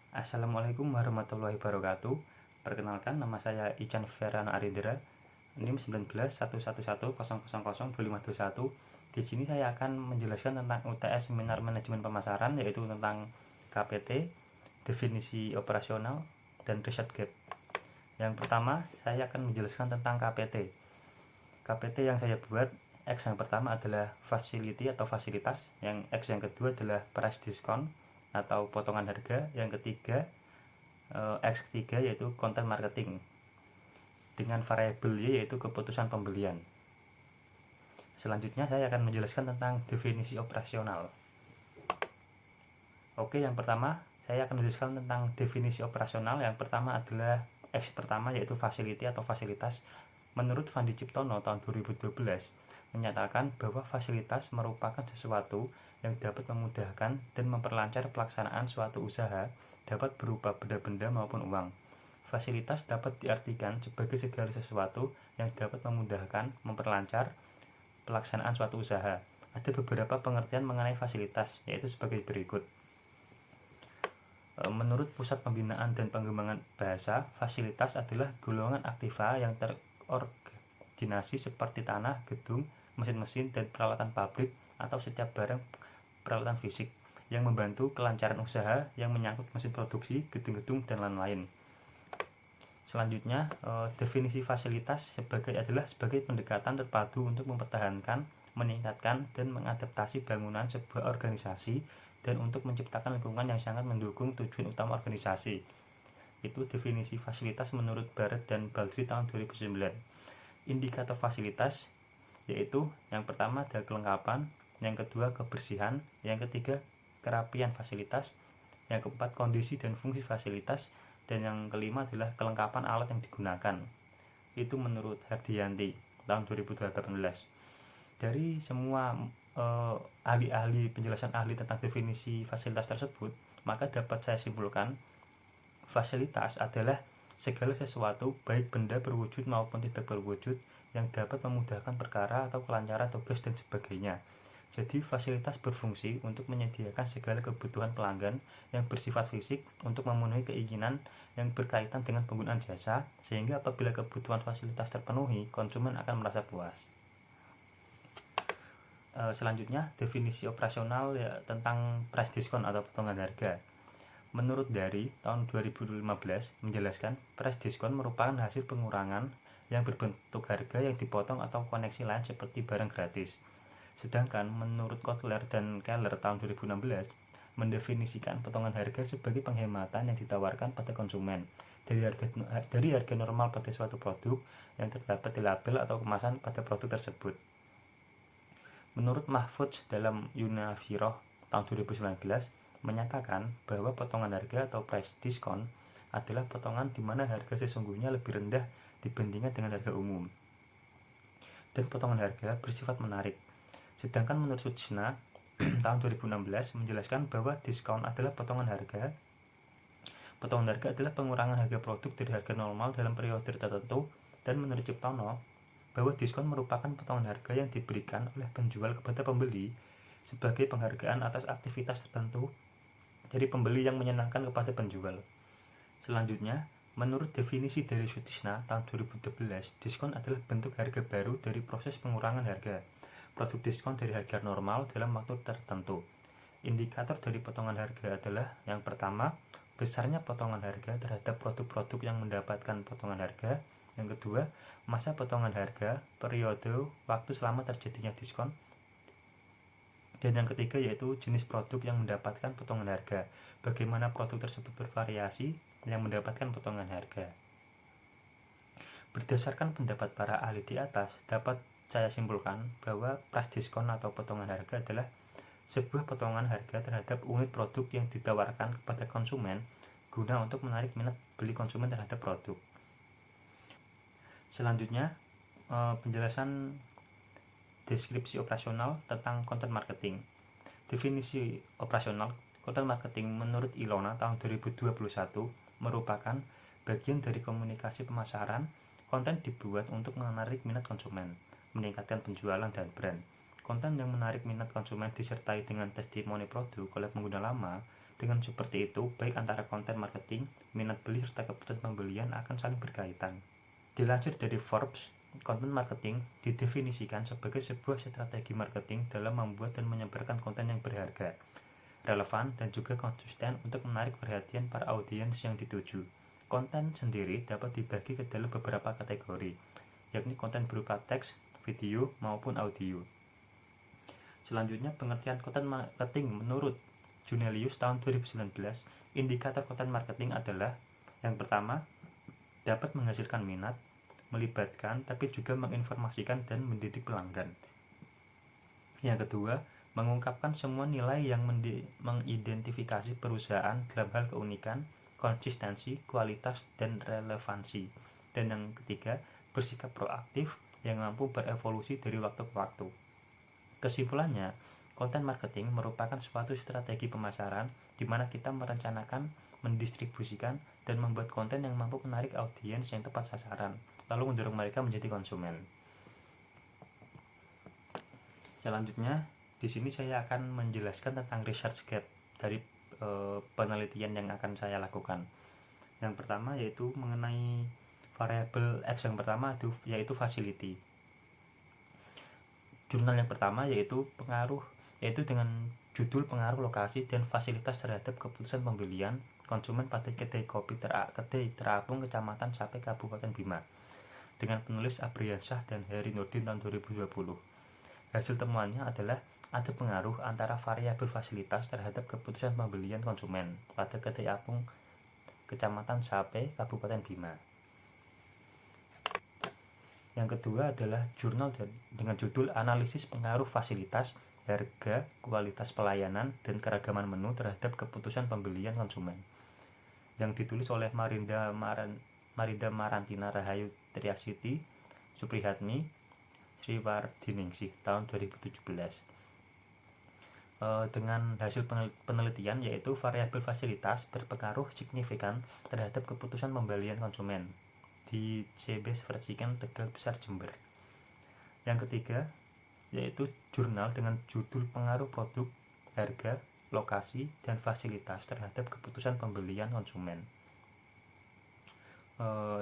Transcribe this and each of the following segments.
Assalamualaikum warahmatullahi wabarakatuh. Perkenalkan, nama saya Ican Ferrano Arindra, NIM 19111100002521. Di sini saya akan menjelaskan tentang UTS Seminar Manajemen Pemasaran, yaitu tentang KPT, definisi operasional, dan riset gap. Yang pertama, saya akan menjelaskan tentang KPT. KPT yang saya buat, X yang pertama adalah facility atau fasilitas, yang X yang kedua adalah price discount atau potongan harga, yang ketiga X ketiga yaitu content marketing, dengan variabel Y yaitu keputusan pembelian. Selanjutnya saya akan menjelaskan tentang definisi operasional. Oke, yang pertama saya akan menjelaskan tentang definisi operasional. Yang pertama adalah X pertama yaitu facility atau fasilitas. Menurut Fandi Ciptono tahun 2012 menyatakan bahwa fasilitas merupakan sesuatu yang dapat memudahkan dan memperlancar pelaksanaan suatu usaha, dapat berupa benda-benda maupun uang. Fasilitas dapat diartikan sebagai segala sesuatu yang dapat memudahkan, memperlancar pelaksanaan suatu usaha. Ada beberapa pengertian mengenai fasilitas, yaitu sebagai berikut. Menurut Pusat Pembinaan dan Pengembangan Bahasa, fasilitas adalah golongan aktiva yang terordinasi seperti tanah, gedung, mesin-mesin, dan peralatan pabrik atau setiap barang peralatan fisik yang membantu kelancaran usaha yang menyangkut mesin produksi, gedung-gedung, dan lain-lain. Selanjutnya, definisi fasilitas adalah sebagai pendekatan terpadu untuk mempertahankan, meningkatkan, dan mengadaptasi bangunan sebuah organisasi dan untuk menciptakan lingkungan yang sangat mendukung tujuan utama organisasi. Itu definisi fasilitas menurut Barrett dan Baldry tahun 2009. Indikator fasilitas yaitu yang pertama ada kelengkapan, yang kedua kebersihan, yang ketiga kerapian fasilitas, yang keempat kondisi dan fungsi fasilitas, dan yang kelima adalah kelengkapan alat yang digunakan. Itu menurut Hardianti tahun 2018. Dari semua ahli-ahli penjelasan ahli tentang definisi fasilitas tersebut, maka dapat saya simpulkan fasilitas adalah segala sesuatu baik benda berwujud maupun tidak berwujud yang dapat memudahkan perkara atau kelancaran tugas dan sebagainya. Jadi fasilitas berfungsi untuk menyediakan segala kebutuhan pelanggan yang bersifat fisik untuk memenuhi keinginan yang berkaitan dengan penggunaan jasa, sehingga apabila kebutuhan fasilitas terpenuhi, konsumen akan merasa puas. Selanjutnya, definisi operasional ya, tentang price discount atau potongan harga. Menurut dari tahun 2015 menjelaskan price discount merupakan hasil pengurangan yang berbentuk harga yang dipotong atau koneksi lain seperti barang gratis. Sedangkan menurut Kotler dan Keller tahun 2016 mendefinisikan potongan harga sebagai penghematan yang ditawarkan pada konsumen dari harga normal pada suatu produk yang terdapat di label atau kemasan pada produk tersebut. Menurut Mahfudz dalam Yunaviroh tahun 2019 menyatakan bahwa potongan harga atau price discount adalah potongan di mana harga sesungguhnya lebih rendah dibandingkan dengan harga umum. Dan potongan harga bersifat menarik. Sedangkan menurut Suchna tahun 2016 menjelaskan bahwa diskon adalah potongan harga. Potongan harga adalah pengurangan harga produk dari harga normal dalam periode tertentu, dan menurut Ciptono bahwa diskon merupakan potongan harga yang diberikan oleh penjual kepada pembeli sebagai penghargaan atas aktivitas tertentu dari pembeli yang menyenangkan kepada penjual. Selanjutnya, menurut definisi dari Sutisna tahun 2013, diskon adalah bentuk harga baru dari proses pengurangan harga produk diskon dari harga normal dalam waktu tertentu. Indikator dari potongan harga adalah yang pertama, besarnya potongan harga terhadap produk-produk yang mendapatkan potongan harga. Yang kedua, masa potongan harga, periode waktu selama terjadinya diskon. Dan yang ketiga yaitu jenis produk yang mendapatkan potongan harga, bagaimana produk tersebut bervariasi yang mendapatkan potongan harga. Berdasarkan pendapat para ahli di atas, dapat saya simpulkan bahwa price discount atau potongan harga adalah sebuah potongan harga terhadap unit produk yang ditawarkan kepada konsumen guna untuk menarik minat beli konsumen terhadap produk. Selanjutnya, penjelasan deskripsi operasional tentang content marketing. Definisi operasional content marketing menurut Ilona tahun 2021 merupakan bagian dari komunikasi pemasaran. Konten dibuat untuk menarik minat konsumen, meningkatkan penjualan dan brand. Konten yang menarik minat konsumen disertai dengan testimoni produk oleh pengguna lama Dengan seperti itu, baik antara konten marketing, minat beli, serta keputusan pembelian akan saling berkaitan. Dilansir dari Forbes, konten marketing didefinisikan sebagai sebuah strategi marketing dalam membuat dan menyebarkan konten yang berharga, relevan, dan juga konsisten untuk menarik perhatian para audiens yang dituju. Konten sendiri dapat dibagi ke dalam beberapa kategori, yakni konten berupa teks, video, maupun audio. Selanjutnya, pengertian konten marketing menurut Junelius tahun 2019, indikator konten marketing adalah yang pertama, dapat menghasilkan minat, melibatkan, tapi juga menginformasikan dan mendidik pelanggan. Yang kedua, mengungkapkan semua nilai yang mengidentifikasi perusahaan dalam hal keunikan, konsistensi, kualitas, dan relevansi. Dan yang ketiga, bersikap proaktif yang mampu berevolusi dari waktu ke waktu. Kesimpulannya, konten marketing merupakan suatu strategi pemasaran di mana kita merencanakan, mendistribusikan, dan membuat konten yang mampu menarik audiens yang tepat sasaran, lalu mendorong mereka menjadi konsumen. Selanjutnya, di sini saya akan menjelaskan tentang research gap dari penelitian yang akan saya lakukan. Yang pertama yaitu mengenai variabel X yang pertama yaitu facility. Jurnal yang pertama yaitu dengan judul pengaruh lokasi dan fasilitas terhadap keputusan pembelian konsumen pada kedai kopi terapung Kecamatan Sape Kabupaten Bima dengan penulis Abriansyah dan Heri Nurdin tahun 2020. Hasil temuannya adalah ada pengaruh antara variabel fasilitas terhadap keputusan pembelian konsumen pada kedai apung Kecamatan Sape Kabupaten Bima. Yang kedua adalah jurnal dengan judul Analisis Pengaruh Fasilitas, Harga, Kualitas Pelayanan, dan Keragaman Menu terhadap Keputusan Pembelian Konsumen, yang ditulis oleh Marinda Marantina Rahayu Triasiti, Suprihatmi, Sriwardiningsih tahun 2017. Dengan hasil penelitian yaitu variabel fasilitas berpengaruh signifikan terhadap keputusan pembelian konsumen di CBS Versikan Tegal Besar Jember. Yang ketiga yaitu jurnal dengan judul Pengaruh Produk, Harga, Lokasi, dan Fasilitas terhadap keputusan pembelian konsumen.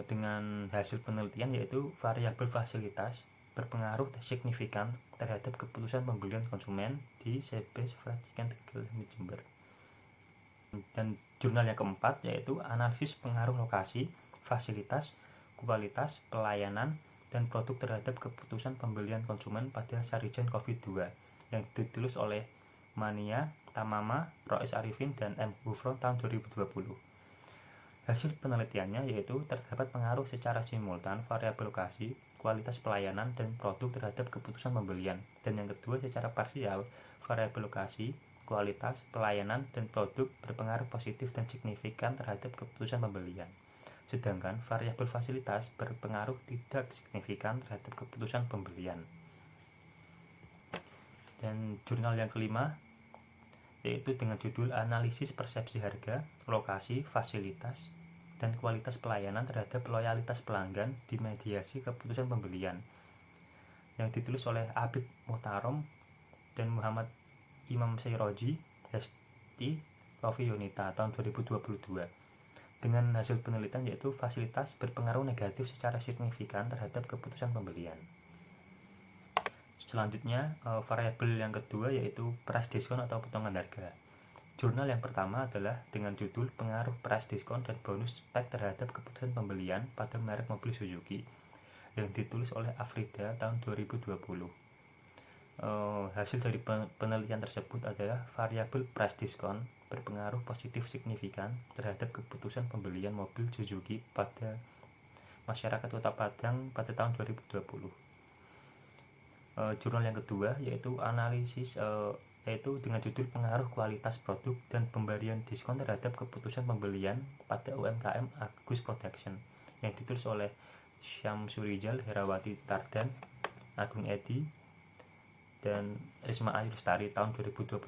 Dengan hasil penelitian yaitu variabel fasilitas berpengaruh signifikan terhadap keputusan pembelian konsumen di CBS Versikan Tegal Jember. Dan jurnal yang keempat yaitu Analisis Pengaruh Lokasi, Fasilitas, Kualitas, Pelayanan, dan Produk terhadap keputusan pembelian konsumen pada Sarjana COVID-2 yang ditulis oleh Mania, Tamama, Rois Arifin, dan M. Gufron tahun 2020. Hasil penelitiannya yaitu terdapat pengaruh secara simultan variabel lokasi, kualitas pelayanan, dan produk terhadap keputusan pembelian. Dan yang kedua secara parsial, variabel lokasi, kualitas, pelayanan, dan produk berpengaruh positif dan signifikan terhadap keputusan pembelian. Sedangkan variabel fasilitas berpengaruh tidak signifikan terhadap keputusan pembelian. Dan jurnal yang kelima yaitu dengan judul Analisis Persepsi Harga, Lokasi, Fasilitas, dan Kualitas Pelayanan terhadap Loyalitas Pelanggan di Mediasi Keputusan Pembelian, yang ditulis oleh Abid Muhtarom dan Muhammad Imam Sairoji, Hesti Rofi Yunita tahun 2022. Dengan hasil penelitian yaitu fasilitas berpengaruh negatif secara signifikan terhadap keputusan pembelian. Selanjutnya, variabel yang kedua yaitu price diskon atau potongan harga. Jurnal yang pertama adalah dengan judul Pengaruh Price Diskon dan Bonus Spek terhadap Keputusan Pembelian pada Merek Mobil Suzuki, yang ditulis oleh Afrida tahun 2020. Hasil dari penelitian tersebut adalah variabel price diskon berpengaruh positif signifikan terhadap keputusan pembelian mobil Suzuki pada masyarakat Kota Padang pada tahun 2020. Jurnal yang kedua yaitu analisis yaitu dengan judul Pengaruh Kualitas Produk dan Pemberian Diskon terhadap Keputusan Pembelian pada UMKM Agus Production, yang ditulis oleh Syamsurijal, Herawati Tardan, Agung Edi, dan Risma Ayu Lestari tahun 2022.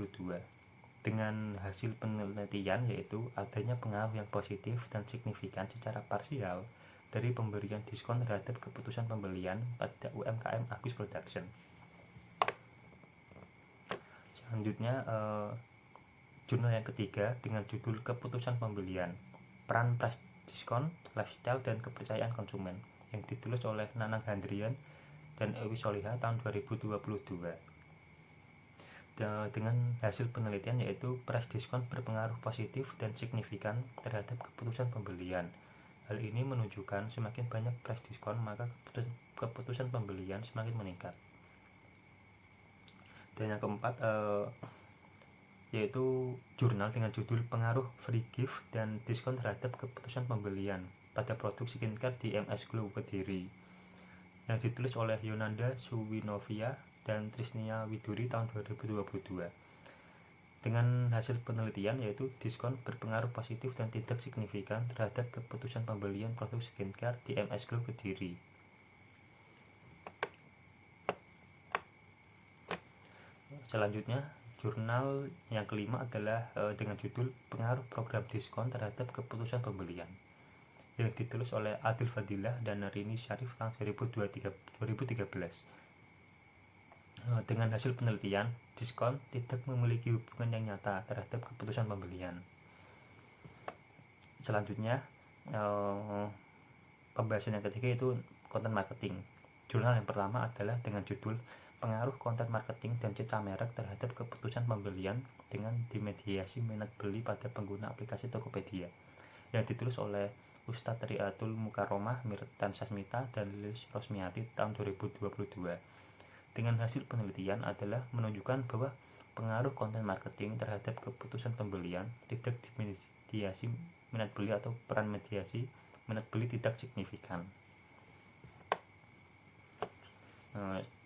Dengan hasil penelitian yaitu adanya pengaruh yang positif dan signifikan secara parsial dari pemberian diskon terhadap keputusan pembelian pada UMKM Agus Production. Selanjutnya Jurnal yang ketiga dengan judul Keputusan Pembelian, Peran Price Diskon, Lifestyle, dan Kepercayaan Konsumen, yang ditulis oleh Nanang Handrian dan Ewi Soliha tahun 2022. Dengan hasil penelitian yaitu price diskon berpengaruh positif dan signifikan terhadap keputusan pembelian. Hal ini menunjukkan semakin banyak price diskon maka keputusan pembelian semakin meningkat. Dan yang keempat yaitu jurnal dengan judul Pengaruh Free Gift dan Diskon Terhadap Keputusan Pembelian pada Produk Skincare di MS Glow Kediri, yang ditulis oleh Yonanda Suwinovia dan Trisnia Widuri tahun 2022. Dengan hasil penelitian yaitu diskon berpengaruh positif dan tidak signifikan terhadap keputusan pembelian produk skincare di MS Glow Kediri. Selanjutnya, jurnal yang kelima adalah dengan judul Pengaruh Program Diskon Terhadap Keputusan Pembelian, yang ditulis oleh Adil Fadilah dan Rini Syarif tahun 2013. Dengan hasil penelitian, diskon tidak memiliki hubungan yang nyata terhadap keputusan pembelian. Selanjutnya, pembahasan yang ketiga itu konten marketing. Jurnal yang pertama adalah dengan judul Pengaruh Konten Marketing dan Citra Merek Terhadap Keputusan Pembelian dengan Dimediasi Minat Beli pada Pengguna Aplikasi Tokopedia, yang ditulis oleh Ustadz Riatul Mukaromah, Mirtan Sasmita, dan Lilis Rosmiati tahun 2022. Dengan hasil penelitian adalah menunjukkan bahwa pengaruh konten marketing terhadap keputusan pembelian tidak dimediasi minat beli atau peran mediasi minat beli tidak signifikan.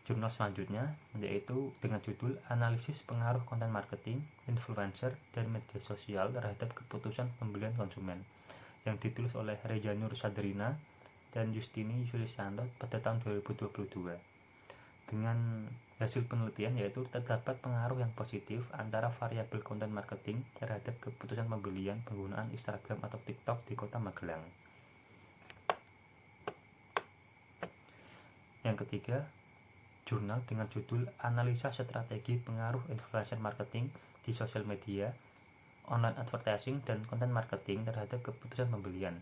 Jurnal selanjutnya yaitu dengan judul Analisis Pengaruh Konten Marketing, Influencer, dan Media Sosial Terhadap Keputusan Pembelian Konsumen, yang ditulis oleh Reja Nur Sadrina dan Justini Yulisanto pada tahun 2022. Dengan hasil penelitian yaitu terdapat pengaruh yang positif antara variabel konten marketing terhadap keputusan pembelian penggunaan Instagram atau TikTok di Kota Magelang. Yang ketiga, jurnal dengan judul Analisa Strategi Pengaruh Influencer Marketing di Sosial Media, Online Advertising, dan Konten Marketing terhadap keputusan pembelian,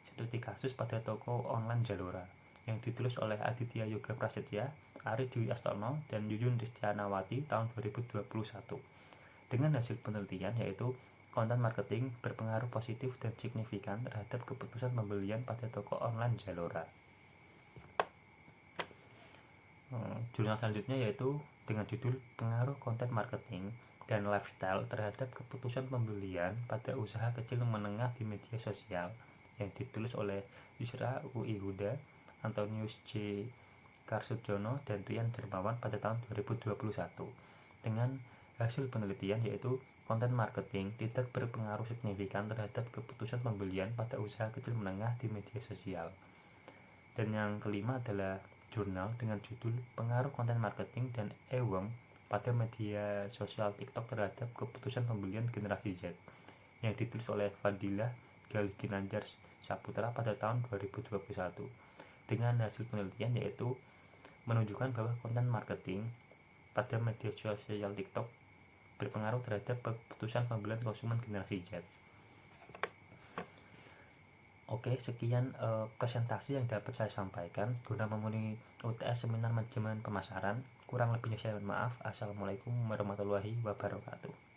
seperti kasus pada toko online Zalora, yang ditulis oleh Aditya Yoga Prasetya, Ari Dwi Astono, dan Yuyun Ristianawati tahun 2021. Dengan hasil penelitian yaitu konten marketing berpengaruh positif dan signifikan terhadap keputusan pembelian pada toko online Zalora. Jurnal selanjutnya yaitu dengan judul Pengaruh Konten Marketing dan Lifestyle Terhadap Keputusan Pembelian pada Usaha Kecil Menengah di Media Sosial, yang ditulis oleh Yusra UI Huda, Antonius J. Karsudjono, dan Rian Dermawan pada tahun 2021. Dengan hasil penelitian yaitu konten marketing tidak berpengaruh signifikan terhadap keputusan pembelian pada usaha kecil menengah di media sosial. Dan yang kelima adalah jurnal dengan judul Pengaruh Konten Marketing dan Ewang pada media sosial TikTok terhadap keputusan pembelian generasi Z, yang ditulis oleh Fadilah Galih Ginanjar Saputra pada tahun 2021. Dengan hasil penelitian yaitu menunjukkan bahwa konten marketing pada media sosial TikTok berpengaruh terhadap keputusan pembelian konsumen generasi Z. Oke, sekian presentasi yang dapat saya sampaikan guna memenuhi UTS Seminar Manajemen Pemasaran. Kurang lebihnya saya mohon maaf. Assalamualaikum warahmatullahi wabarakatuh.